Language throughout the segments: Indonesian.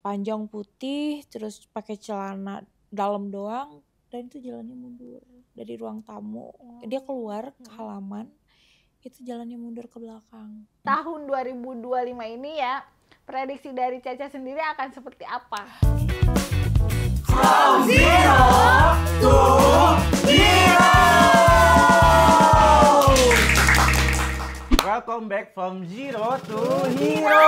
panjang putih, terus pakai celana dalam doang, dan itu jalannya mundur dari ruang tamu. Dia keluar ke halaman, itu jalannya mundur ke belakang. Tahun 2025 ini ya, prediksi dari Caca sendiri akan seperti apa? From zero to hero. Welcome back from zero to hero.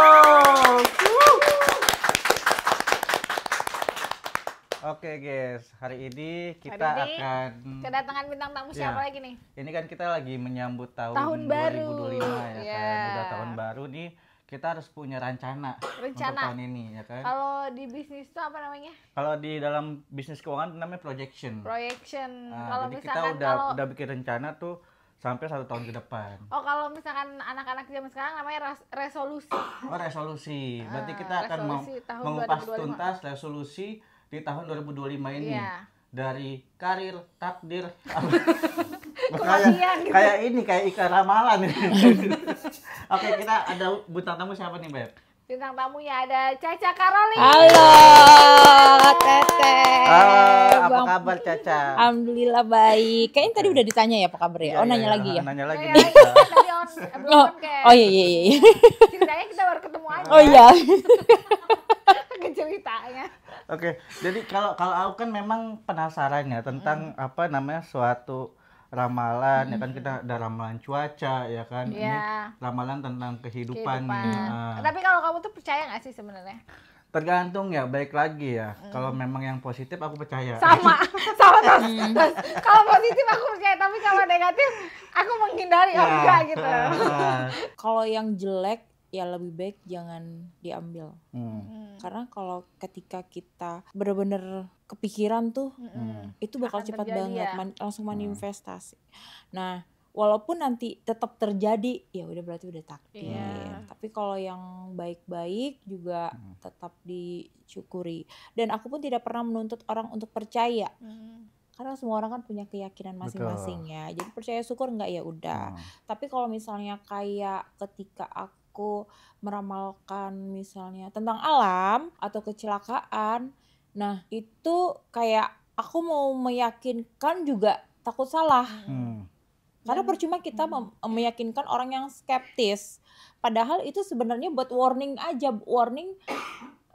Oke guys, hari ini kita akan kedatangan bintang tamu siapa lagi nih? Ini kan kita lagi menyambut tahun baru 2025 ya kan. Udah tahun baru nih, kita harus punya rencana untuk tahun ini ya kan. Kalau di bisnis itu apa namanya? Kalau di dalam bisnis keuangan namanya projection. Kalau jadi misalkan kita udah bikin rencana tuh sampai 1 tahun ke depan. Oh, kalau misalkan anak-anak zaman sekarang namanya resolusi. Oh, resolusi. Berarti kita akan mengupas tuntas resolusi di tahun 2025 ini. Iya. Dari karir, takdir, Kematian gitu. kayak iklan ramalan. Oke, kita ada bintang tamu siapa nih, Beb? Bintang tamunya ada Caca Karolin. Halo, Teteh. Apa kabar Caca? Alhamdulillah baik. Kayaknya tadi udah ditanya ya apa kabar ya? Nanya lagi ya? Nanya lagi. Tadi belum Oh iya. Ceritanya kita baru ketemu aja. Oh iya. Ceritanya. Oke, jadi kalau aku kan memang penasaran ya tentang apa namanya suatu ramalan ya kan, kita ada ramalan cuaca ya kan, ini ramalan tentang kehidupan. Tapi kalau kamu tuh percaya nggak sih sebenarnya? Tergantung ya, baik lagi ya. Kalau memang yang positif aku percaya. Sama. Kalau positif aku percaya, tapi kalau negatif aku menghindari enggak gitu. Kalau yang jelek ya lebih baik jangan diambil. Karena kalau ketika kita benar-benar kepikiran tuh, itu bakal cepat banget langsung manifestasi. Nah, walaupun nanti tetap terjadi, ya udah berarti udah takdir. Tapi kalau yang baik-baik juga tetap disyukuri. Dan aku pun tidak pernah menuntut orang untuk percaya. Karena semua orang kan punya keyakinan masing-masing ya. Jadi percaya syukur enggak ya udah. Tapi kalau misalnya kayak ketika aku meramalkan misalnya tentang alam atau kecelakaan, nah itu kayak aku mau meyakinkan juga takut salah. Karena percuma kita meyakinkan orang yang skeptis. Padahal itu sebenarnya buat warning aja, warning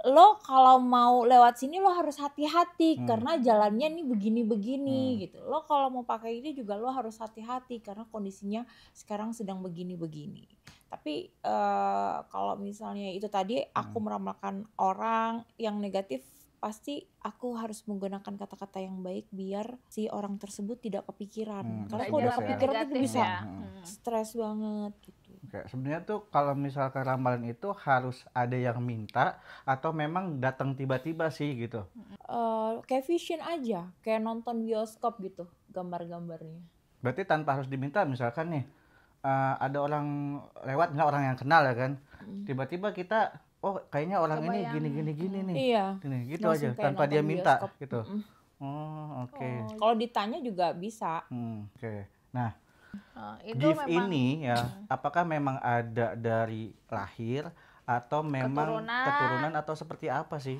lo kalau mau lewat sini lo harus hati-hati karena jalannya nih begini-begini gitu. Lo kalau mau pakai ini juga lo harus hati-hati karena kondisinya sekarang sedang begini-begini. Tapi kalau misalnya itu tadi aku meramalkan orang yang negatif, pasti aku harus menggunakan kata-kata yang baik biar si orang tersebut tidak kepikiran. Karena kalau udah kepikiran itu bisa stres banget gitu. Oke, sebenarnya tuh kalau misalkan ramalan itu harus ada yang minta atau memang datang tiba-tiba sih gitu? Kayak vision aja, kayak nonton bioskop gitu gambar-gambarnya. Berarti tanpa harus diminta, misalkan nih ada orang lewat, nggak orang yang kenal ya kan, tiba-tiba kita kayaknya orang ini gini nih. Iya. Gini, gitu aja tanpa dia minta gitu. Oke. Kalau ditanya juga bisa. Oke. Nah, gift ini ya, apakah memang ada dari lahir atau memang keturunan atau seperti apa sih?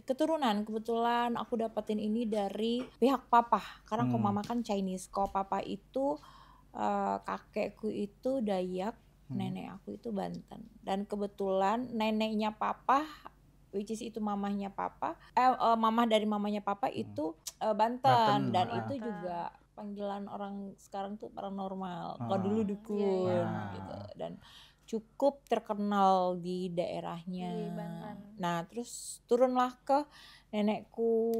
Keturunan, kebetulan aku dapetin ini dari pihak papa. Karena kalau mama kan Chinese, kalau papa itu kakekku itu Dayak, nenek aku itu Banten. Dan kebetulan neneknya papa, which is itu mamahnya papa, mamah dari mamanya papa itu Banten. Dan itu juga panggilan orang sekarang tuh paranormal. Kalau dulu dukun gitu. Dan cukup terkenal di daerahnya. Nah, terus turunlah ke nenekku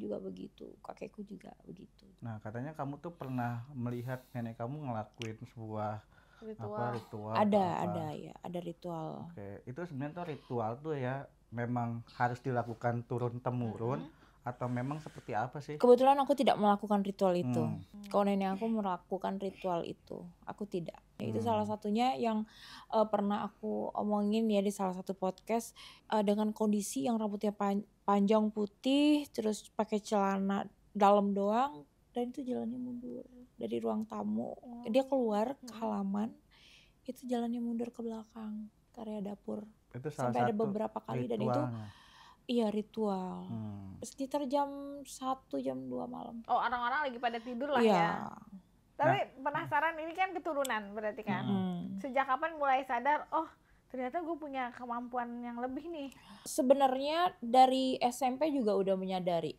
juga begitu, kakekku juga begitu. Nah, katanya kamu tuh pernah melihat nenek kamu ngelakuin sebuah ritual. Ada ritual. Oke, itu sebenarnya tuh ritual tuh ya memang harus dilakukan turun temurun atau memang seperti apa sih? Kebetulan aku tidak melakukan ritual itu. Kalau nenek aku melakukan ritual itu, aku tidak. Itu salah satunya yang pernah aku omongin ya di salah satu podcast, dengan kondisi yang rambutnya panjang putih, terus pakai celana dalam doang, dan itu jalannya mundur dari ruang tamu. Dia keluar ke halaman, itu jalannya mundur ke belakang, ke area dapur. Itu salah sampai ada satu beberapa kali dan itu ritualnya. iya ritual. Sekitar jam 1 jam 2 malam. Oh, orang-orang lagi pada tidur lah Iya. ya. Tapi penasaran, ini kan keturunan berarti kan. Sejak kapan mulai sadar, oh ternyata gue punya kemampuan yang lebih nih? Sebenarnya dari SMP juga udah menyadari.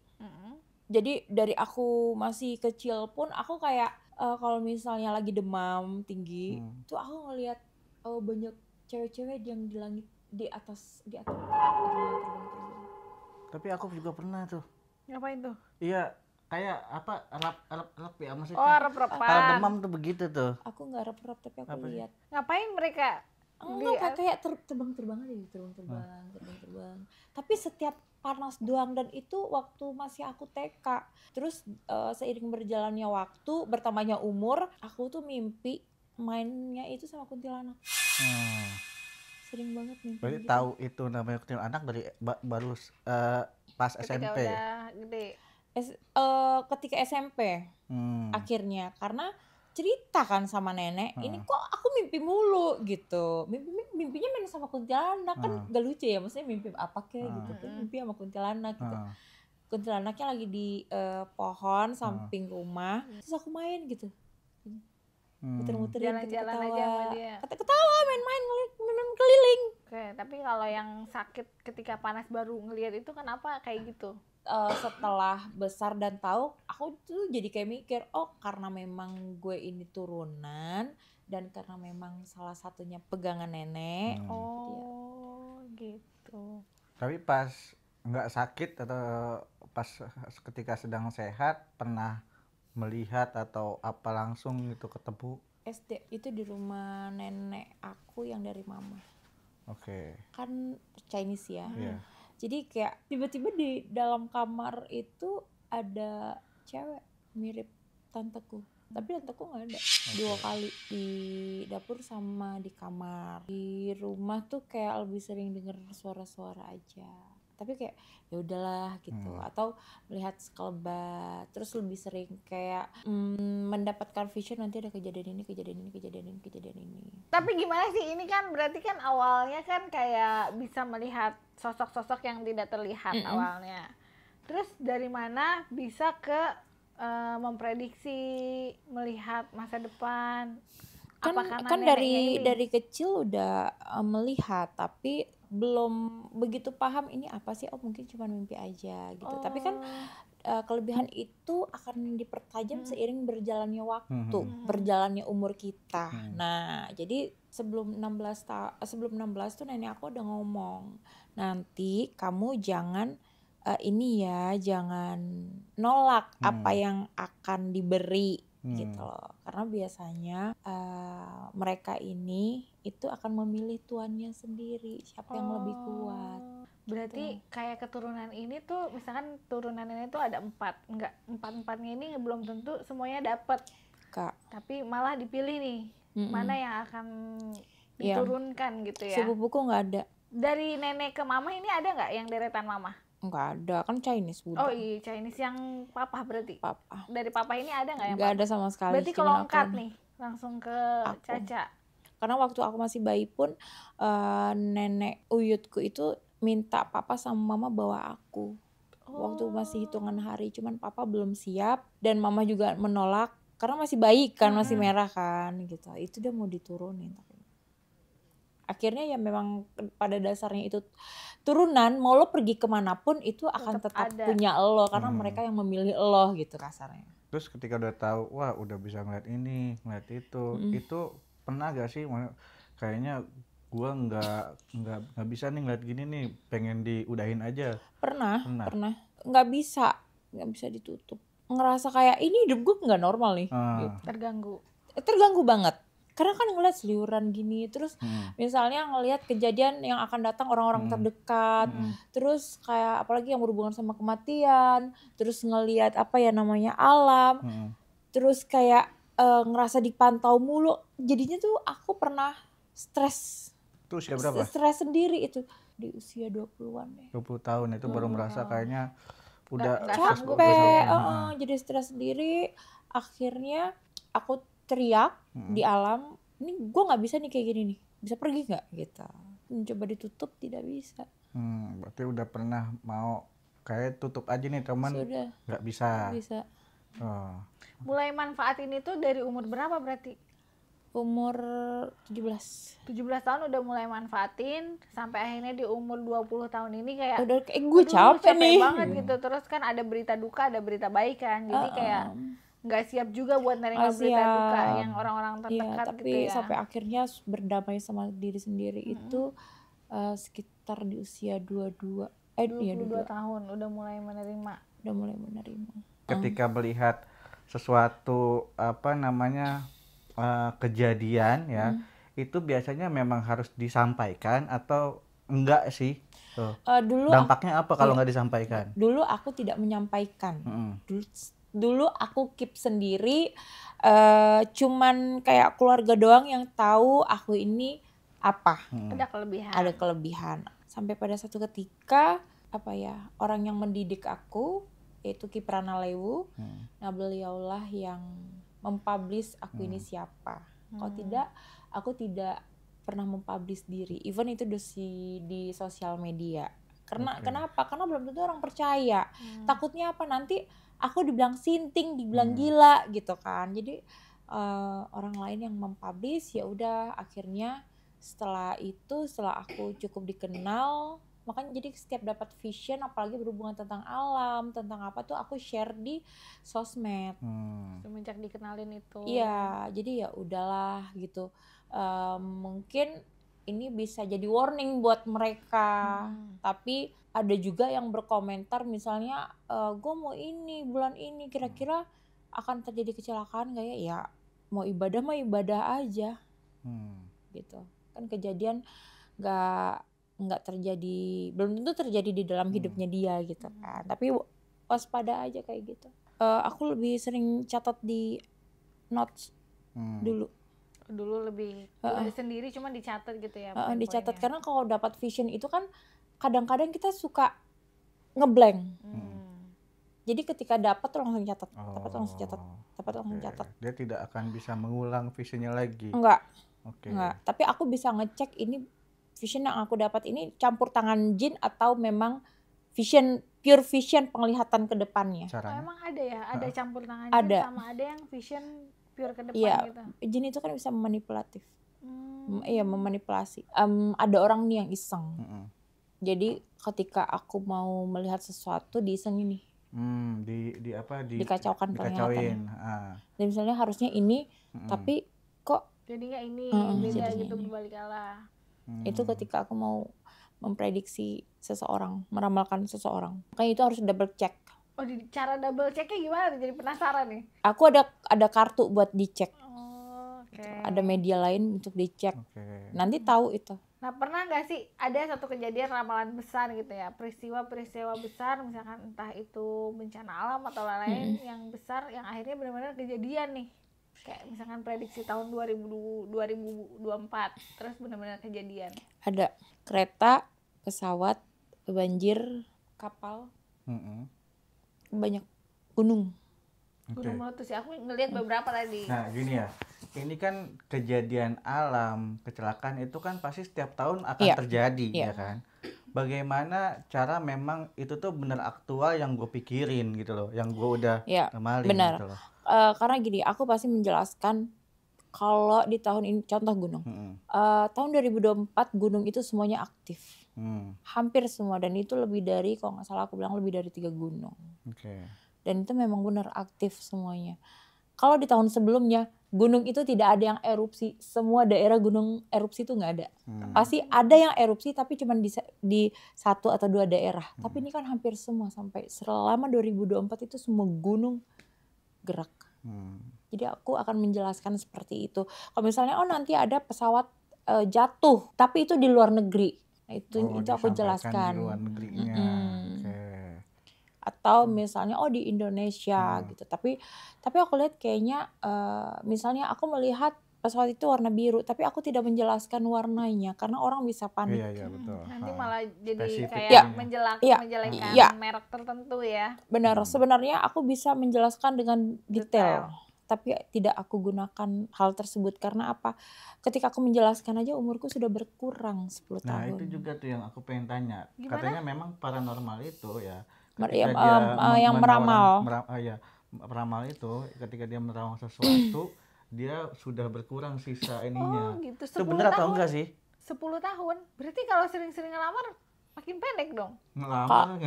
Jadi dari aku masih kecil pun aku kayak kalau misalnya lagi demam tinggi, tuh aku ngelihat banyak cewek-cewek yang di langit di atas terbang. Tapi aku juga pernah tuh. Ngapain tuh? Iya, kayak apa rap ya maksudnya. Oh, rep-repan. Kalau demam tuh begitu tuh. Aku nggak rep-rep tapi aku lihat. Ngapain mereka? Enggak, kayak terbang aja gitu, terbang. Tapi setiap panas doang, dan itu waktu masih aku TK. Terus seiring berjalannya waktu, bertambahnya umur, aku tuh mimpi mainnya itu sama kuntilanak. Sering banget mimpi. Berarti gitu. tahu itu namanya kuntilanak dari baru pas Ketika SMP. udah gede. Ketika SMP akhirnya, karena cerita kan sama nenek, ini kok aku mimpi mulu gitu, mimpinya main sama kuntilanak, kan gak lucu ya, maksudnya mimpi apa kayak gitu tuh, mimpi sama kuntilanak gitu. Kuntilanaknya lagi di pohon samping rumah, terus aku main gitu, muter-muterin, Jalan-jalan aja sama dia. ketawa, main-main keliling. Oke, tapi kalau yang sakit ketika panas baru ngelihat itu kenapa kayak gitu? Setelah besar dan tahu, aku tuh jadi kayak mikir, oh karena memang gue ini turunan dan karena memang salah satunya pegangan nenek. Oh gitu. Tapi pas nggak sakit atau pas ketika sedang sehat pernah melihat atau apa langsung gitu ketemu? SD itu di rumah nenek aku yang dari mama. Oke. Kan Chinese ya. Iya. Jadi kayak tiba-tiba di dalam kamar itu ada cewek mirip tanteku. Tapi tanteku nggak ada. 2 kali di dapur sama di kamar. Di rumah tuh kayak lebih sering denger suara-suara aja. Tapi kayak ya udahlah gitu. Atau melihat sekelebat. Terus lebih sering kayak mendapatkan vision, nanti ada kejadian ini. Tapi gimana sih, ini kan berarti kan awalnya kan kayak bisa melihat sosok-sosok yang tidak terlihat awalnya. Terus dari mana bisa ke memprediksi, melihat masa depan? Kan dari kecil udah melihat, tapi belum begitu paham ini apa sih, oh mungkin cuma mimpi aja gitu. Tapi kan kelebihan itu akan dipertajam seiring berjalannya waktu, berjalannya umur kita. Nah, jadi sebelum 16 tuh nenek aku udah ngomong, nanti kamu jangan jangan nolak apa yang akan diberi gitu loh. Karena biasanya mereka ini itu akan memilih tuannya sendiri, siapa yang lebih kuat. Berarti kayak keturunan ini tuh, misalkan turunan ini tuh ada 4, enggak, 4-4-nya ini belum tentu semuanya dapat, Kak. Tapi malah dipilih nih mana yang akan diturunkan gitu ya. Sepupuku nggak ada. Dari nenek ke mama ini ada nggak yang deretan mama? Nggak ada, kan Chinese budak. Oh iya, Chinese yang papa berarti. Papa. Dari papa ini ada nggak yang? Nggak ada sama sekali. Berarti kalau lengkap nih langsung ke Caca. Karena waktu aku masih bayi pun nenek uyutku itu minta papa sama mama bawa aku. Waktu masih hitungan hari, cuman papa belum siap dan mama juga menolak karena masih bayi kan, masih merah kan gitu. Itu dia mau diturunin, tapi akhirnya ya memang pada dasarnya itu turunan, mau lo pergi kemanapun itu akan tetap punya lo, karena mereka yang memilih lo gitu kasarnya. Terus ketika udah tahu, wah udah bisa ngeliat ini, ngeliat itu pernah gak sih kayaknya gua nggak bisa nih ngeliat gini nih, pengen diudahin aja? Pernah. nggak bisa ditutup, ngerasa kayak ini hidup gue nggak normal nih gitu. Terganggu banget karena kan ngeliat seliuran gini, terus misalnya ngeliat kejadian yang akan datang orang-orang terdekat, terus kayak apalagi yang berhubungan sama kematian, terus ngeliat apa ya namanya alam, terus kayak ngerasa dipantau mulu, jadinya tuh aku pernah stres. Tuh usia berapa? Stres sendiri itu di usia 20-an deh. 20 tahun itu baru merasa kayaknya udah capek, jadi stres sendiri. Akhirnya aku teriak di alam, ini gue nggak bisa nih kayak gini nih, bisa pergi nggak gitu. mencoba ditutup tidak bisa. Berarti udah pernah mau kayak tutup aja nih teman, Sudah. nggak bisa. Bisa. Oh. Mulai manfaatin itu dari umur berapa berarti? Umur 17 tahun udah mulai manfaatin sampai akhirnya di umur 20 tahun ini kayak udah kayak gue capek nih banget gitu. Terus kan ada berita duka, ada berita baik kan. Jadi kayak nggak siap juga buat nerima berita duka yang orang-orang terdekat tapi gitu ya. sampai akhirnya berdamai sama diri sendiri itu sekitar di usia 22 tahun udah mulai menerima. Ketika melihat sesuatu kejadian ya, itu biasanya memang harus disampaikan atau enggak sih? Dulu dampaknya apa kalau nggak disampaikan? Dulu aku tidak menyampaikan. Dulu aku keep sendiri, cuman kayak keluarga doang yang tahu aku ini apa. Ada kelebihan. Sampai pada satu ketika orang yang mendidik aku yaitu Kiprana Lewu. Nah, beliaulah yang mempublish aku ini siapa. Kalau tidak, aku tidak pernah mempublish diri. Even itu di sosial media. Kenapa? Karena belum tentu orang percaya. Takutnya apa? Nanti aku dibilang sinting, dibilang gila gitu kan. Jadi orang lain yang mempublish, ya udah akhirnya setelah aku cukup dikenal, makanya jadi setiap dapat vision apalagi berhubungan tentang alam, tentang apa tuh aku share di sosmed. Semenjak dikenalin itu. Iya, jadi ya udahlah gitu. Mungkin ini bisa jadi warning buat mereka. Tapi ada juga yang berkomentar misalnya, gue mau ini bulan ini kira-kira akan terjadi kecelakaan gak ya? Ya mau ibadah mah ibadah aja. Gitu. Kan kejadian nggak terjadi, belum tentu terjadi di dalam hidupnya dia gitu kan. Tapi waspada aja kayak gitu. Aku lebih sering catat di notes dulu lebih sendiri cuma dicatat gitu ya. Dicatat karena kalau dapat vision itu kan kadang-kadang kita suka ngeblank. Jadi ketika dapat tuh langsung catat, dapat langsung catat. Dia tidak akan bisa mengulang visionnya lagi. Enggak. Tapi aku bisa ngecek ini vision yang aku dapat ini campur tangan jin atau memang pure vision penglihatan ke depannya. Emang ada ya? Ada campur tangan jin sama ada yang vision pure ke depan gitu? Iya, jin itu kan bisa memanipulatif. Iya, memanipulasi. Ada orang nih yang iseng. Jadi ketika aku mau melihat sesuatu diisengin nih. Dikacaukan penglihatannya. Dan misalnya harusnya ini, tapi kok jadinya ini beda gitu, berbalik arah. Itu ketika aku mau memprediksi seseorang, meramalkan seseorang. Makanya itu harus double check. Cara double checknya gimana? Jadi penasaran nih. Aku ada kartu buat dicek. Ada media lain untuk dicek. Nanti tahu itu. Nah, pernah nggak sih ada satu kejadian ramalan besar gitu ya, peristiwa besar, misalkan entah itu bencana alam atau lain-lain yang besar, yang akhirnya benar-benar kejadian nih. Kayak misalkan prediksi tahun 2024 terus benar-benar kejadian. Ada kereta, pesawat, banjir, kapal, banyak gunung. Gunung meletus ya, aku ngelihat beberapa tadi. Nah gini ya, ini kan kejadian alam, kecelakaan itu kan pasti setiap tahun akan terjadi ya kan. Bagaimana cara memang itu tuh benar aktual yang gue pikirin gitu loh, yang gue udah amalin gitu loh. Karena gini, aku pasti menjelaskan kalau di tahun ini, contoh gunung. Tahun 2024 gunung itu semuanya aktif. Hampir semua, dan itu lebih dari, kalau nggak salah aku bilang lebih dari 3 gunung. Dan itu memang benar aktif semuanya. Kalau di tahun sebelumnya, gunung itu tidak ada yang erupsi. Semua daerah gunung erupsi itu nggak ada. Pasti ada yang erupsi tapi cuma di 1 atau 2 daerah. Tapi ini kan hampir semua, sampai selama 2024 itu semua gunung gerak. Jadi aku akan menjelaskan seperti itu. Kalau misalnya nanti ada pesawat jatuh tapi itu di luar negeri, nah, itu aku jelaskan di luar negerinya. Atau misalnya di Indonesia gitu, tapi aku lihat kayaknya misalnya aku melihat pesawat itu warna biru tapi aku tidak menjelaskan warnanya karena orang bisa panik. Iya, betul. Nanti malah jadi spesifik kayak menjelekkan merek tertentu ya. Benar, sebenarnya aku bisa menjelaskan dengan detail. tapi tidak aku gunakan hal tersebut. Karena apa? Ketika aku menjelaskan aja umurku sudah berkurang 10 Nah tahun. itu juga tuh yang aku pengen tanya. Gimana? Katanya memang paranormal itu ya Ya, ketika dia yang meramal. meramal itu ketika dia meramal sesuatu dia sudah berkurang sisa ininya. Oh gitu, Itu 10 bener atau tahun. enggak sih? 10 tahun. Berarti kalau sering-sering ngelamar makin pendek dong. Ngelamar.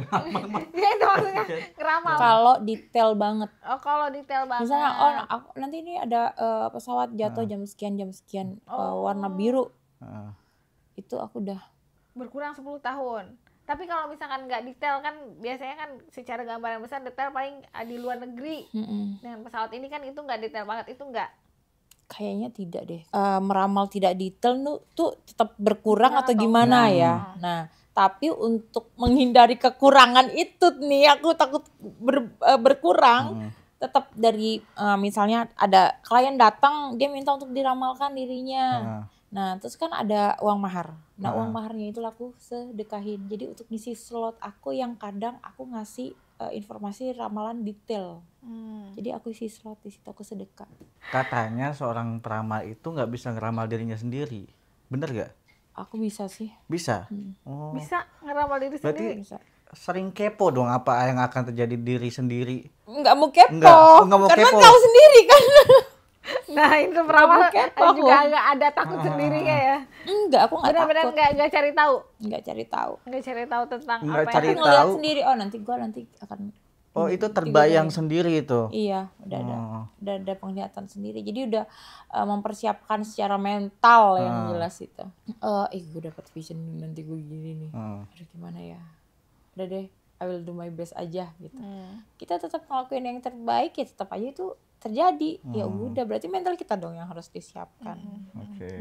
Ya itu maksudnya ngeramal. Kalau detail banget. Oh kalau detail banget. Misalnya nanti ini ada pesawat jatuh jam sekian warna biru. Itu aku udah berkurang 10 tahun. Tapi kalau misalkan nggak detail kan biasanya kan secara gambaran besar detail paling di luar negeri. Dengan pesawat ini kan itu nggak detail banget, itu nggak. Kayaknya tidak deh. Meramal tidak detail tuh tetap berkurang atau gimana ya. Nah, tapi untuk menghindari kekurangan itu nih aku takut berkurang. Tetap dari misalnya ada klien datang dia minta untuk diramalkan dirinya. Nah, terus kan ada uang mahar. Nah, uang maharnya itu aku sedekahin. Jadi untuk ngisi slot aku yang kadang aku ngasih informasi ramalan detail. Jadi aku isi slot di situ, aku sedekah. Katanya seorang peramal itu nggak bisa ngeramal dirinya sendiri. Bener gak? Aku bisa sih. Bisa? Oh. Bisa ngeramal diri sendiri? Berarti bisa. Sering kepo dong apa yang akan terjadi diri sendiri? Nggak mau kepo. Nggak mau karena kepo. tahu sendiri kan. Nah itu peramal juga nggak ada takut sendirinya ya? Enggak, aku nggak takut. Benar-benar nggak cari tahu? Nggak cari tahu. Nggak cari tahu tentang nggak apa cari yang ngeliat sendiri. Oh nanti akan. Oh itu terbayang sendiri itu? Iya, udah ada penglihatan sendiri. Jadi udah mempersiapkan secara mental yang jelas itu. Gue dapat vision nanti gue gini nih. Aduh gimana ya? Udah deh, I will do my best aja gitu. Kita tetap ngelakuin yang terbaik ya tetap aja itu terjadi. Ya udah berarti mental kita dong yang harus disiapkan.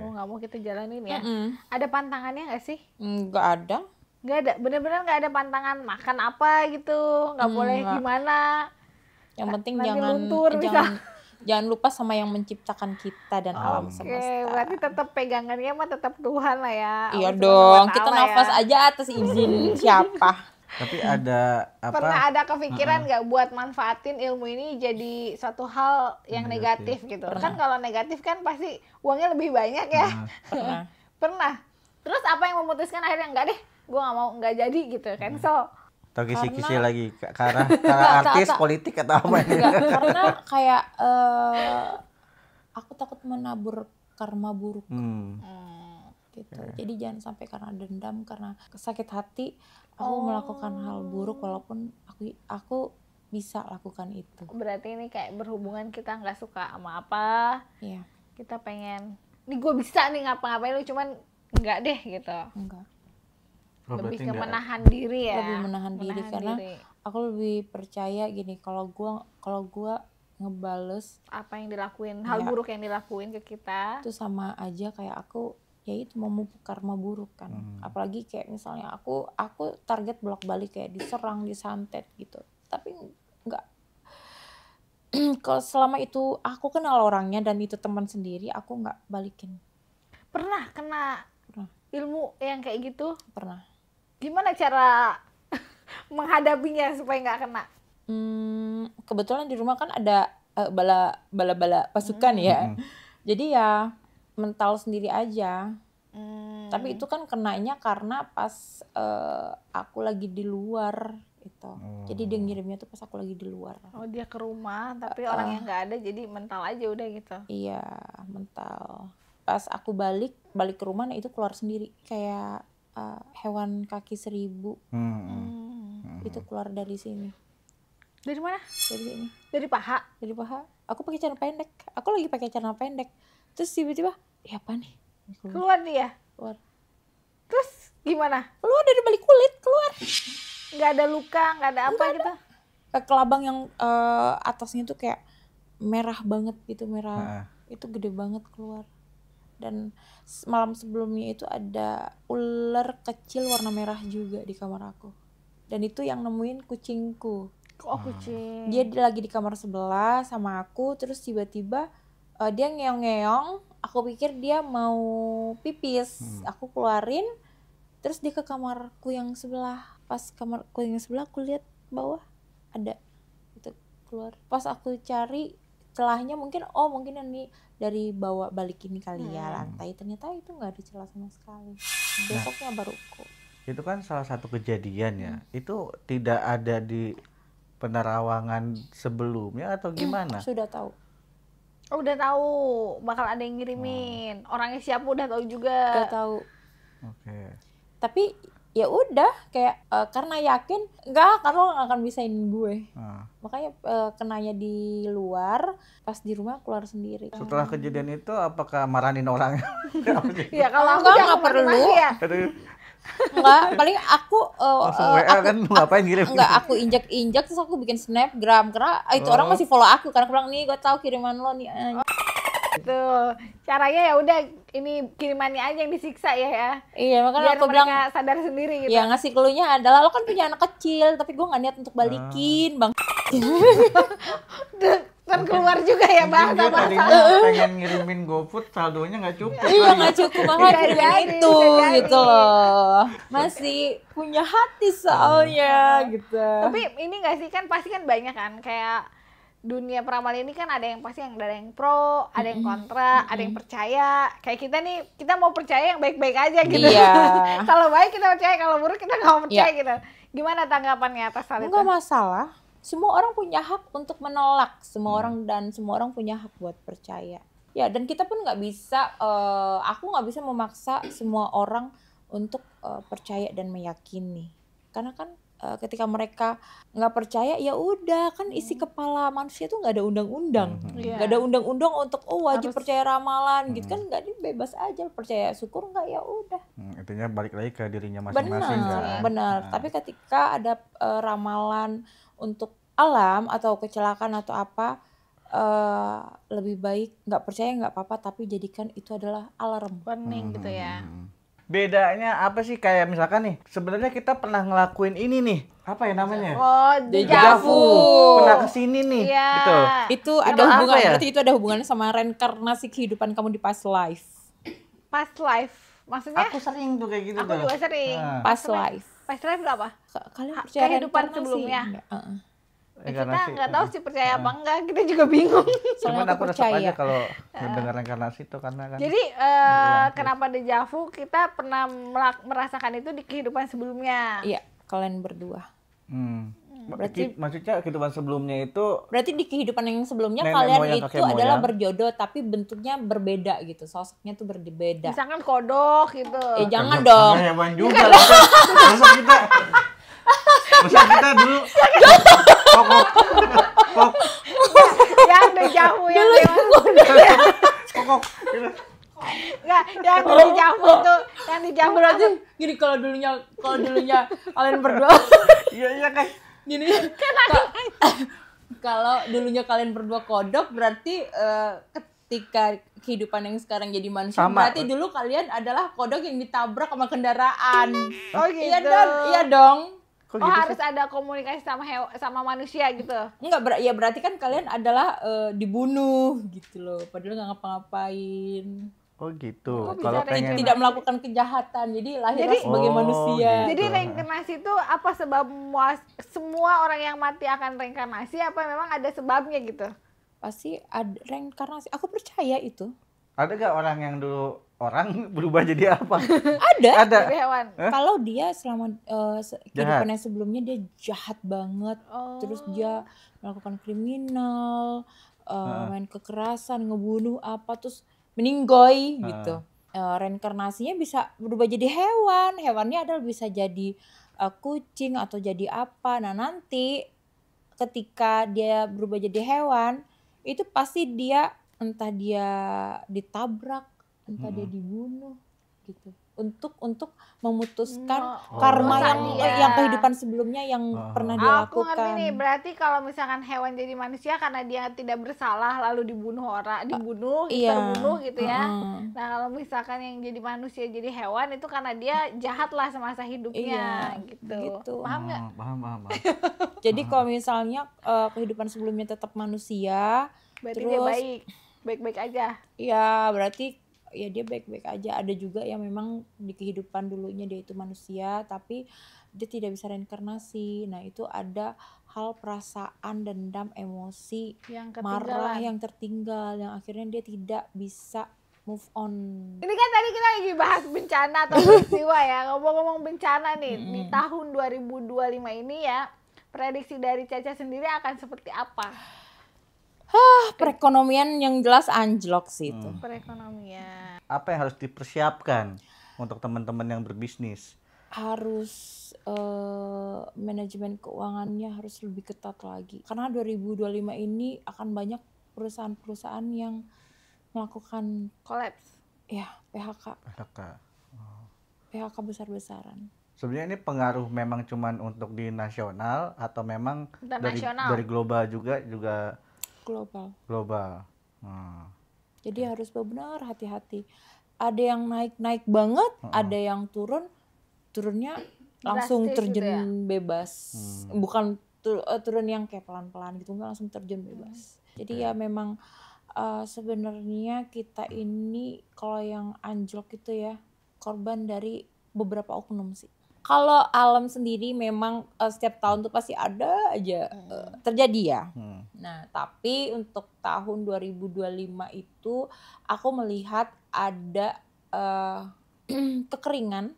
Mau nggak mau kita jalanin ya. Ada pantangannya nggak sih? Nggak ada. Nggak ada, bener-bener nggak ada pantangan makan apa gitu, nggak boleh gimana. Yang penting luntur, jangan lupa sama yang menciptakan kita dan alam semesta. Berarti tetap pegangannya mah tetap Tuhan lah ya. Iya dong, kita nafas aja atas izin siapa. Tapi ada apa? Pernah ada kepikiran nggak buat manfaatin ilmu ini jadi suatu hal yang negatif gitu? Kan kalau negatif kan pasti uangnya lebih banyak ya. Pernah. Terus apa yang memutuskan akhirnya enggak deh? Gue nggak mau, nggak jadi gitu, cancel. Atau kisi-kisi lagi karena artis politik atau apa ini? Karena kayak aku takut menabur karma buruk gitu. Jadi jangan sampai karena dendam, karena sakit hati aku melakukan hal buruk walaupun aku bisa lakukan itu. Berarti ini kayak berhubungan kita nggak suka sama apa, kita pengen, nih gue bisa nih ngapa-ngapain lu cuman nggak deh gitu. Enggak. Lebih ke menahan diri ya. Lebih menahan diri karena aku lebih percaya gini, kalau gua ngebales apa yang dilakuin, hal buruk yang dilakuin ke kita itu sama aja kayak aku ya itu memupuk karma buruk kan. Apalagi kayak misalnya aku target bolak-balik kayak diserang, disantet gitu. Tapi enggak. Kalau selama itu aku kenal orangnya dan itu teman sendiri, aku enggak balikin. Pernah kena ilmu yang kayak gitu? Pernah. Gimana cara menghadapinya supaya nggak kena? Kebetulan di rumah kan ada bala pasukan ya. Jadi ya mental sendiri aja. Tapi itu kan kenanya karena pas aku lagi di luar itu. Jadi dia ngirimnya tuh pas aku lagi di luar. Oh dia ke rumah tapi orang yang nggak ada, jadi mental aja udah gitu. Iya mental. Pas aku balik ke rumah, nah itu keluar sendiri kayak hewan kaki 1000 itu keluar dari sini. Dari mana? Dari sini. Dari paha. Aku pakai celana pendek. Aku lagi pakai celana pendek. Terus tiba-tiba, apa nih? Keluar dia. Keluar. Terus gimana? Keluar dari balik kulit, keluar. Nggak ada luka, nggak ada apa gitu? Kelabang yang atasnya tuh kayak merah banget gitu, merah. Itu gede banget keluar. Dan malam sebelumnya itu ada ular kecil warna merah juga di kamar aku. Dan itu yang nemuin kucingku. Oh kucing. Dia lagi di kamar sebelah sama aku, terus tiba-tiba dia ngeong-ngeong. Aku pikir dia mau pipis. Aku keluarin, terus dia ke kamarku yang sebelah. Pas kamarku yang sebelah aku lihat bawah ada itu keluar. Pas aku cari celahnya mungkin ini dari bawa balik ini kali ya lantai, ternyata itu nggak ada celah sama sekali. Besoknya baru itu kan salah satu kejadian ya. Itu tidak ada di penerawangan sebelumnya atau gimana? Sudah tahu. Udah tahu bakal ada yang ngirimin. Orangnya siapa udah tahu juga. Udah tahu. Oke. Tapi ya udah kayak karena yakin karena lo nggak akan bisain gue. Makanya kenanya di luar, pas di rumah keluar sendiri. Setelah kejadian itu apakah marahin orang? Ya kalau aku nggak perlu ya. Enggak, paling aku kan ngapain ngirim? Enggak, aku injak terus aku bikin snapgram karena itu orang masih follow aku karena aku bilang nih gue tahu kiriman lo nih. Tuh, caranya ya udah ini kirimannya aja yang disiksa ya. Iya, makanya biar aku bilang sadar sendiri gitu. Ya ngasih cluenya adalah lo kan punya anak kecil, tapi gue nggak niat untuk balikin, Bang. Kan keluar juga ya bahasa-bahasa. Pengen ngirimin GoFood, saldonya nggak cukup. Iya nggak cukup, makanya kirimin itu gitu loh. Masih punya hati soalnya gitu. Tapi ini nggak sih kan pasti kan banyak kan kayak dunia peramal ini kan ada yang pasti ada yang pro, ada yang kontra, ada yang percaya. Kayak kita nih, kita mau percaya yang baik-baik aja gitu. Iya. Kalau baik kita percaya, kalau buruk kita nggak percaya gitu. Gimana tanggapannya atas hal itu? Nggak masalah. Semua orang punya hak untuk menolak, semua orang dan semua orang punya hak buat percaya. Ya dan kita pun nggak bisa, aku nggak bisa memaksa semua orang untuk percaya dan meyakini. Karena kan ketika mereka nggak percaya ya udah kan isi kepala manusia tuh nggak ada undang-undang, nggak ada undang-undang untuk wajib percaya ramalan gitu kan, nggak, dia bebas aja percaya syukur nggak ya udah. Intinya balik lagi ke dirinya masing-masing kan. Benar. Tapi ketika ada ramalan untuk alam atau kecelakaan atau apa, lebih baik nggak percaya nggak apa-apa, tapi jadikan itu adalah alarm warning gitu ya. Bedanya apa sih, kayak misalkan nih sebenarnya kita pernah ngelakuin ini nih, apa ya namanya? Oh, deja vu. Pernah kesini nih, gitu. Itu ada hubungan, berarti itu ada hubungannya sama reinkarnasi kehidupan kamu di past life. Past life, maksudnya? Aku sering tuh kayak gitu. Aku juga sering. Past life. Past life itu apa? Kalian percaya kehidupan sebelumnya? Kita nggak tahu sih percaya apa enggak, kita juga bingung. Cuman aku resep aja kalau mendengar reinkarnasi itu karena kan. Jadi kenapa deja vu, kita pernah merasakan itu di kehidupan sebelumnya. Iya, kalian berdua. Berarti maksudnya kehidupan sebelumnya itu berarti di kehidupan yang sebelumnya kalian itu adalah berjodoh tapi bentuknya berbeda gitu, sosoknya tuh berbeda. Misalkan kodok gitu. Jangan dong. Hewan juga. Masa kita dulu kok yang deja vu yang kok enggak, yang deja vu tuh, yang deja vu berarti gini, kalau dulunya kalian berdua iya kan gini kalau dulunya kalian berdua kodok, berarti ketika kehidupan yang sekarang jadi manusia sama. Berarti dulu kalian adalah kodok yang ditabrak sama kendaraan. Oh gitu. Iya dong. Kok gitu harus sih? Ada komunikasi sama manusia gitu. Enggak, ya berarti kan kalian adalah dibunuh gitu loh, padahal nggak ngapa-ngapain. Oh gitu. Kalau pengen tidak melakukan kejahatan, jadi lahirlah sebagai manusia. Gitu. Jadi reinkarnasi itu apa sebab semua orang yang mati akan reinkarnasi, apa memang ada sebabnya gitu? Pasti ada reinkarnasi. Aku percaya itu. Ada gak orang yang dulu orang berubah jadi apa? Ada. Jadi hewan. Kalau dia selama kehidupannya sebelumnya dia jahat banget, terus dia melakukan kriminal, main kekerasan, ngebunuh apa, terus meninggoy gitu. Reinkarnasinya bisa berubah jadi hewan. Hewannya adalah bisa jadi kucing atau jadi apa. Nah nanti ketika dia berubah jadi hewan, itu pasti dia entah dia ditabrak, entah dia dibunuh gitu, untuk memutuskan karma yang kehidupan sebelumnya yang pernah dia lakukan. Aku ngerti nih, berarti kalau misalkan hewan jadi manusia karena dia tidak bersalah lalu terbunuh gitu ya. Nah kalau misalkan yang jadi manusia jadi hewan itu karena dia jahat lah semasa hidupnya gitu. Paham nggak? Paham. Jadi kalau misalnya kehidupan sebelumnya tetap manusia, berarti terus dia baik-baik aja. Ya berarti ya dia baik-baik aja. Ada juga yang memang di kehidupan dulunya dia itu manusia, tapi dia tidak bisa reinkarnasi. Nah itu ada hal perasaan, dendam, emosi, marah yang tertinggal, yang akhirnya dia tidak bisa move on. Ini kan tadi kita lagi bahas bencana atau peristiwa ya. Ngomong-ngomong bencana nih, di tahun 2025 ini ya, prediksi dari Caca sendiri akan seperti apa? Perekonomian yang jelas anjlok sih itu. Perekonomian. Apa yang harus dipersiapkan untuk teman-teman yang berbisnis? Harus manajemen keuangannya harus lebih ketat lagi. Karena 2025 ini akan banyak perusahaan-perusahaan yang melakukan kolaps. Ya, PHK. PHK besar-besaran. Sebenarnya ini pengaruh memang cuman untuk di nasional atau memang dari global juga global. Jadi harus benar hati-hati. Ada yang naik banget, ada yang turunnya langsung terjun gitu ya? Bebas. Bukan turun yang kayak pelan-pelan gitu, enggak langsung terjun bebas. Jadi ya memang sebenarnya kita ini kalau yang anjlok itu ya korban dari beberapa oknum sih. Kalau alam sendiri memang setiap tahun tuh pasti ada aja terjadi ya. Nah, tapi untuk tahun 2025 itu aku melihat ada kekeringan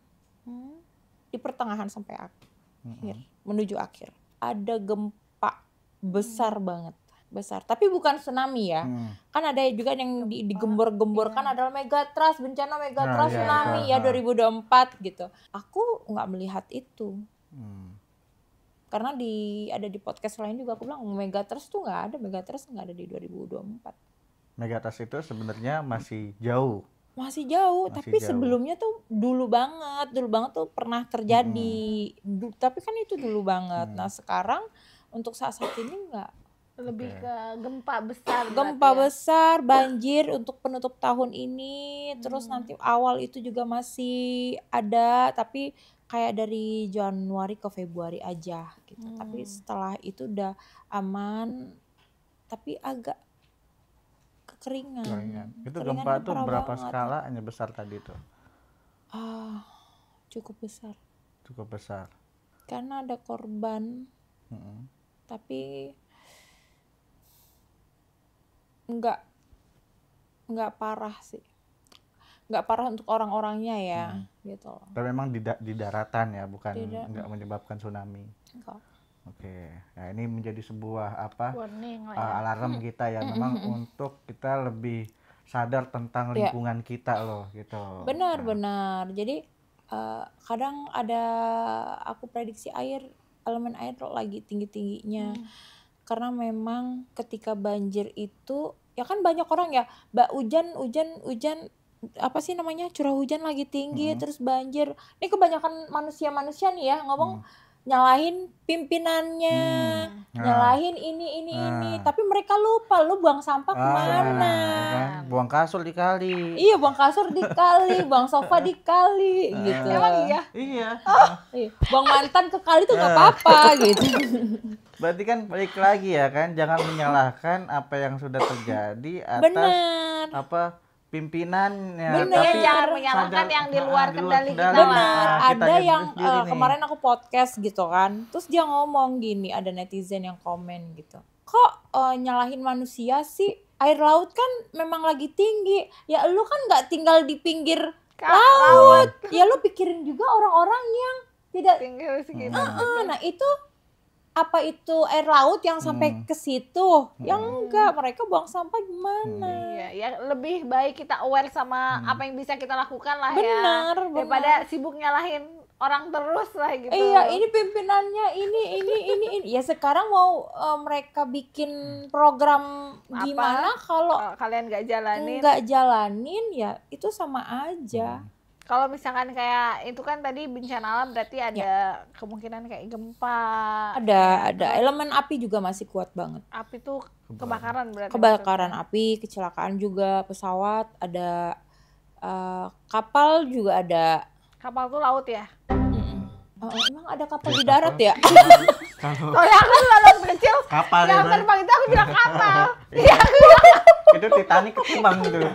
di pertengahan sampai akhir, menuju akhir. Ada gempa besar banget. Besar, tapi bukan tsunami ya. Kan ada juga yang digembor-gemborkan adalah megatrust, bencana megatrust tsunami ya 2024 gitu. Aku nggak melihat itu. Karena ada di podcast lain juga aku bilang megatrust tuh nggak ada di 2024. Megatrust itu sebenarnya masih jauh. Tapi sebelumnya tuh dulu banget tuh pernah terjadi. Tapi kan itu dulu banget. Nah, sekarang untuk saat ini nggak. Lebih ke gempa besar. Besar, banjir untuk penutup tahun ini. Terus nanti awal itu juga masih ada, tapi kayak dari Januari ke Februari aja gitu. Tapi setelah itu udah aman, tapi agak kekeringan. Itu gempa tuh berapa skalanya besar tadi tuh? Cukup besar. Karena ada korban. Tapi nggak parah sih, nggak parah untuk orang-orangnya ya gitu loh. Tapi memang di daratan ya, bukan nggak menyebabkan tsunami. Oke, nah ini menjadi sebuah alarm kita ya, memang untuk kita lebih sadar tentang lingkungan kita loh gitu. Benar. Jadi kadang ada aku prediksi elemen air lagi tinggi-tingginya. Karena memang ketika banjir itu ya kan banyak orang ya, hujan apa sih namanya, curah hujan lagi tinggi terus banjir. Ini kebanyakan manusia nih ya ngomong nyalahin pimpinannya, nyalahin ini, tapi mereka lupa lu buang sampah kemana? Buang kasur di kali. Iya, buang kasur di kali, buang sofa di kali gitu. Emang iya? Iya. Buang mantan ke kali tuh nggak apa-apa gitu. Berarti kan balik lagi ya kan, jangan menyalahkan apa yang sudah terjadi atas pimpinannya. Tapi jangan menyalahkan yang di luar kendali kita. Benar. Ada yang kemarin aku podcast gitu kan, terus dia ngomong gini, ada netizen yang komen gitu, kok nyalahin manusia sih, air laut kan memang lagi tinggi, ya lu kan nggak tinggal di pinggir laut, ya lu pikirin juga orang-orang yang tidak tinggal segitu. Nah itu apa itu air laut yang sampai ke situ? Yang enggak, mereka buang sampah gimana? Iya, ya lebih baik kita aware sama apa yang bisa kita lakukan lah. Benar. Daripada sibuk nyalahin orang terus lah gitu. Iya, ini pimpinannya ini. Ya sekarang mau mereka bikin program gimana kalau kalian nggak jalanin ya itu sama aja. Kalau misalkan kayak itu kan tadi bencana alam berarti ada kemungkinan kayak gempa. Ada elemen api juga masih kuat banget. Api tuh kebakaran berarti. Kebakaran api, kecelakaan juga, pesawat, ada kapal juga ada. Kapal tuh laut ya? Emang ada kapal di darat ya? Kalau aku laut kecil, kapal yang terbang itu aku bilang kapal. Iya. Itu Titanic ketimbang gitu.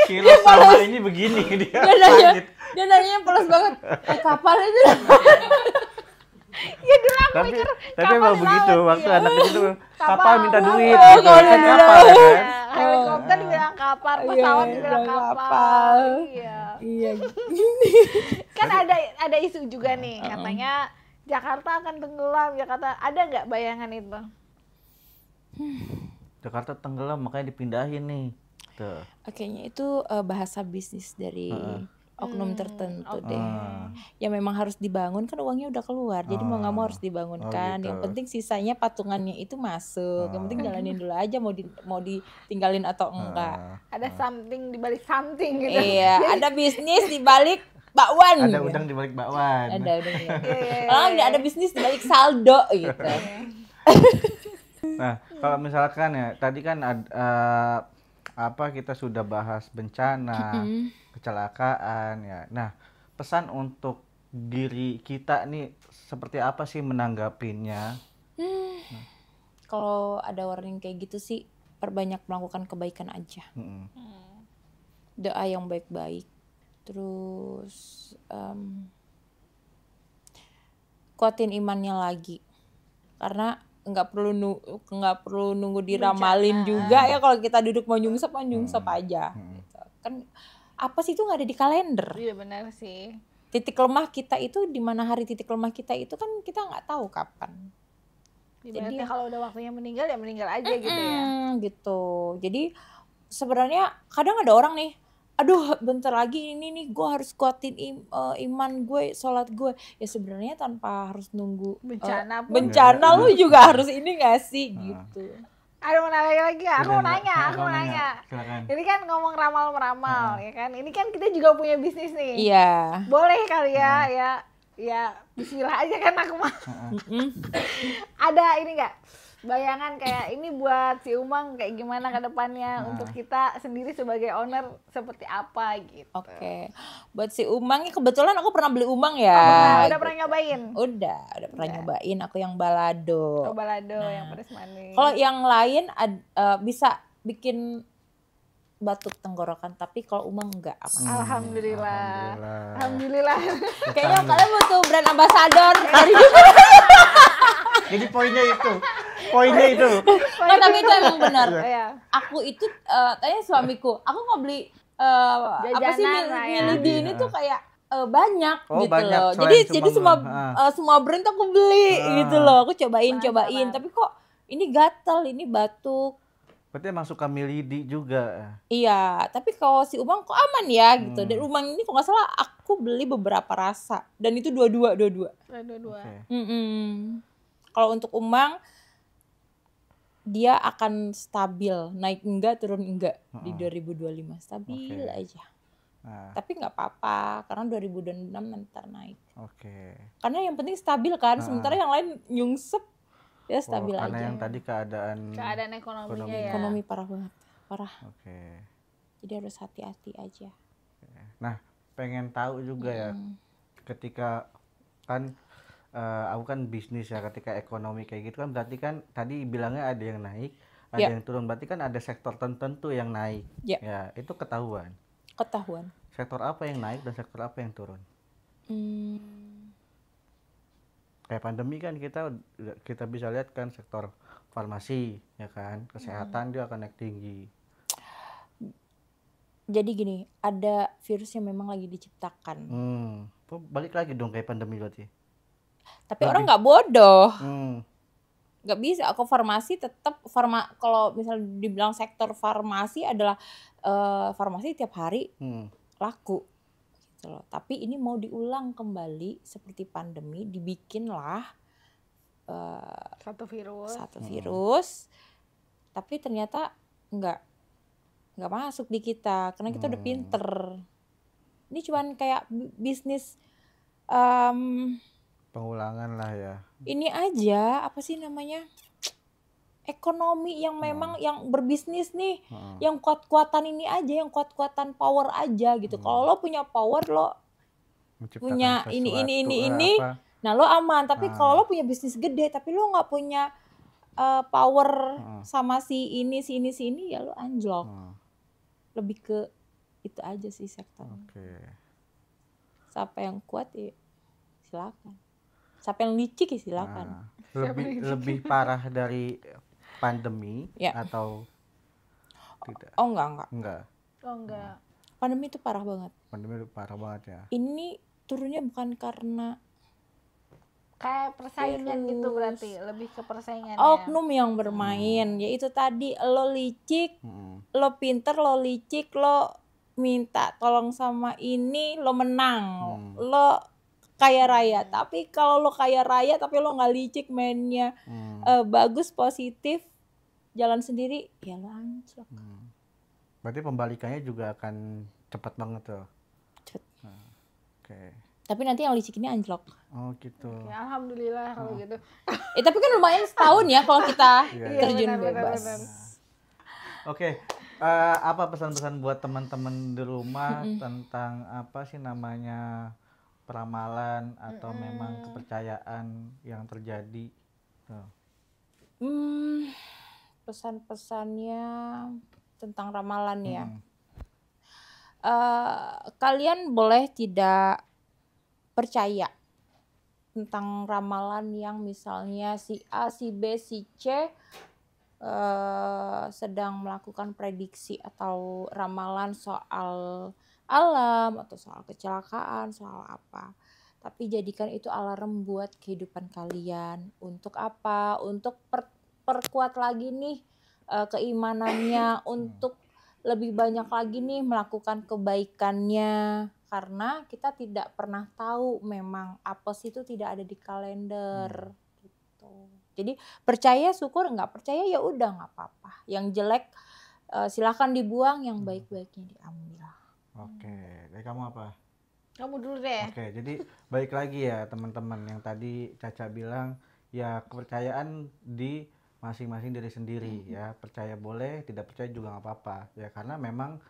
Kilo sama ini begini dia. Dia nanyanya polos banget. Kapal itu. Ya dulu aku tapi mikir emang begitu waktu anak itu kapal minta duit Oh, gitu. kalau Kan dulu. kapal ya kan. Helikopter dibilang kapal, pesawat Iya, dibilang dibilang kapal. kapal. Iya. Iya. Kan ada isu juga nih, katanya Jakarta akan tenggelam. Jakarta, ada nggak bayangan itu? Jakarta tenggelam makanya dipindahin nih. Tuh. Kayaknya itu bahasa bisnis dari oknum tertentu deh. Ya memang harus dibangun kan uangnya udah keluar. Jadi mau nggak mau harus dibangunkan. gitu. Yang penting sisanya patungannya itu masuk. Yang penting jalanin dulu aja mau ditinggalin atau enggak. Ada something di balik something gitu. Iya, ada bisnis di balik bakwan. Ada udang di balik bakwan. Ada udang. Kalau nggak ada bisnis di balik saldo gitu. Nah, kalau misalkan ya tadi kan kita sudah bahas bencana, kecelakaan ya. Nah, pesan untuk diri kita nih seperti apa sih menanggapinya? Kalau ada warning kayak gitu sih, perbanyak melakukan kebaikan aja. Doa yang baik-baik. Terus kuatin imannya lagi. Karena nggak perlu nunggu diramalin juga ya. Kalau kita duduk mau nyungsep aja gitu. Kan apa sih itu nggak ada di kalender. Iya benar sih. Titik lemah kita itu di mana, hari titik lemah kita itu kan kita nggak tahu kapan. Jadi kalau udah waktunya meninggal ya meninggal aja gitu ya. Gitu. Jadi sebenarnya kadang ada orang nih, aduh bentar lagi ini nih gue harus kuatin iman gue, sholat gue. Ya sebenarnya tanpa harus nunggu bencana lu juga harus ini nggak sih gitu. Ada mau nanya lagi gak? Aku mau nanya. Silakan. Ini kan ngomong ramal-meramal ya kan. Ini kan kita juga punya bisnis nih. Iya. Boleh kali ya bismillah aja kan aku mah. Ada ini enggak? Bayangan kayak ini buat si Umang kayak gimana ke depannya untuk kita sendiri sebagai owner seperti apa gitu. Oke. Buat si Umang ini kebetulan aku pernah beli Umang ya. Udah pernah nyobain? Udah pernah nyobain. Aku yang balado. Oh, balado yang pedas manis. Kalau yang lain bisa bikin batuk tenggorokan, tapi kalau Umang enggak aman. Alhamdulillah. Kayaknya kalian butuh brand ambassador. Jadi poinnya itu. Nah, tapi itu emang benar. Iya. Aku itu tanya suamiku, aku nggak beli apa sih Milady ini tuh kayak banyak gitu banyak. loh. Jadi semua brand tuh aku beli gitu loh. Aku cobain. Tapi kok ini gatal, ini batuk. Berarti emang suka Milady juga. Iya, tapi kalau si Umang kok aman ya gitu. Dan Umang ini kalau nggak salah aku beli beberapa rasa dan itu dua-dua. Okay. Kalau untuk Umang dia akan stabil, naik enggak, turun enggak di 2025, stabil aja. Tapi nggak apa-apa, karena 2026 nanti naik. Karena yang penting stabil kan, sementara yang lain nyungsep ya stabil aja. Karena yang tadi keadaan ekonominya ya. Ekonomi parah banget, parah. Oke. Jadi harus hati-hati aja. Nah, pengen tahu juga ya, ketika kan aku kan bisnis ya, ketika ekonomi kayak gitu kan berarti kan tadi bilangnya ada yang naik, ada yang turun, berarti kan ada sektor tertentu yang naik. Ya, itu ketahuan. Sektor apa yang naik dan sektor apa yang turun? Kayak pandemi kan kita bisa lihat kan sektor farmasi ya kan, kesehatan dia akan naik tinggi. Jadi gini, ada virus yang memang lagi diciptakan. Balik lagi dong kayak pandemi berarti. Tapi orang nggak bodoh, nggak bisa. Aku farmasi tetap kalau misalnya dibilang sektor farmasi adalah farmasi tiap hari laku, gitu loh. Tapi ini mau diulang kembali seperti pandemi, dibikinlah satu virus, tapi ternyata nggak masuk di kita karena kita udah pinter. Ini cuman kayak bisnis. Pengulangan lah ya. Ini aja apa sih namanya, ekonomi yang memang yang berbisnis nih, yang kuat-kuatan ini aja, yang kuat-kuatan power aja gitu. Kalau lo punya power, lo punya ini, nah lo aman. Tapi kalau lo punya bisnis gede tapi lo nggak punya power sama si ini, ya lo anjlok. Lebih ke itu aja sih sektor. Siapa yang kuat ya silakan. Siapa yang licik ya silakan. Lebih parah dari pandemi Ya. atau tidak? Oh enggak. Oh enggak. Pandemi itu parah banget. Pandemi itu parah banget ya. Ini turunnya bukan karena Kayak persaingan gitu berarti, lebih ke persaingan. oknum yang bermain, yaitu tadi lo licik, lo pinter, lo licik, lo minta tolong sama ini, lo menang, lo kaya raya. Tapi kalau lo kaya raya tapi lo nggak licik mainnya, bagus positif, jalan sendiri, ya lo anjlok. Berarti pembalikannya juga akan cepat banget tuh. Cepet. Oke. Tapi nanti yang licik ini anjlok. Oh gitu. Ya, alhamdulillah kalau gitu. Tapi kan lumayan setahun ya kalau kita terjun bebas. Oke. Apa pesan-pesan buat teman-teman di rumah tentang apa sih namanya peramalan atau memang kepercayaan yang terjadi? Pesan-pesannya tentang ramalan ya. Kalian boleh tidak percaya tentang ramalan yang misalnya si A, si B, si C sedang melakukan prediksi atau ramalan soal alam atau soal kecelakaan, soal apa. Tapi jadikan itu alarm buat kehidupan kalian. Untuk apa? Untuk perkuat lagi nih keimanannya, untuk lebih banyak lagi nih melakukan kebaikannya. Karena kita tidak pernah tahu, memang apes itu tidak ada di kalender gitu. Jadi percaya syukur, nggak percaya ya udah nggak apa-apa. Yang jelek silakan dibuang, yang baik-baiknya diambil. Oke, dari kamu apa? Kamu dulu deh. Oke, jadi balik lagi ya teman-teman, yang tadi Caca bilang ya kepercayaan di masing-masing diri sendiri ya. Percaya boleh, tidak percaya juga nggak apa-apa ya, karena memang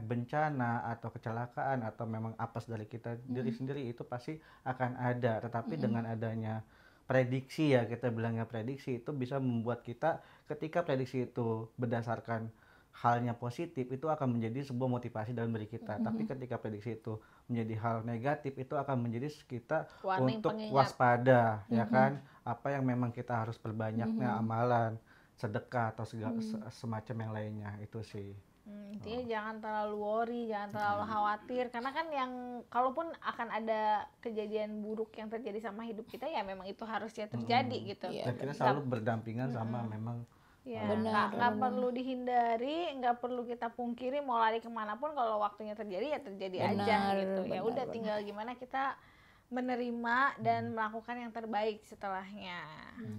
bencana atau kecelakaan atau memang apes dari kita diri sendiri itu pasti akan ada. Tetapi dengan adanya prediksi ya, kita bilangnya prediksi, itu bisa membuat kita, ketika prediksi itu berdasarkan halnya positif, itu akan menjadi sebuah motivasi dalam diri kita. Tapi ketika prediksi itu menjadi hal negatif, itu akan menjadi kita untuk waspada ya kan. Apa yang memang kita harus perbanyaknya amalan, sedekah atau segala semacam yang lainnya itu sih. Intinya jangan terlalu worry, jangan terlalu khawatir, karena kan yang kalaupun akan ada kejadian buruk yang terjadi sama hidup kita, ya memang itu harusnya terjadi gitu. Dan kita selalu berdampingan sama memang nggak perlu dihindari, nggak perlu kita pungkiri, mau lari kemanapun kalau waktunya terjadi ya terjadi aja gitu. Ya udah tinggal gimana kita menerima dan melakukan yang terbaik setelahnya.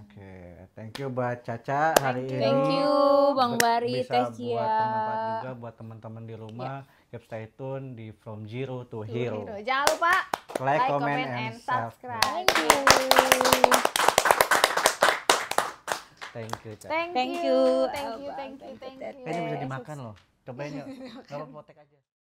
Oke, thank you buat Caca hari ini. Thank you Bang Bari, bisa buat bermanfaat juga buat teman-teman di rumah. Keep stay tune di From Zero to Hero. Jangan lupa like, comment, and subscribe. Thank you. Thank you, Caca. Thank you. Thank you. Kayaknya bisa dimakan loh. Cobain yuk. Coba potek aja.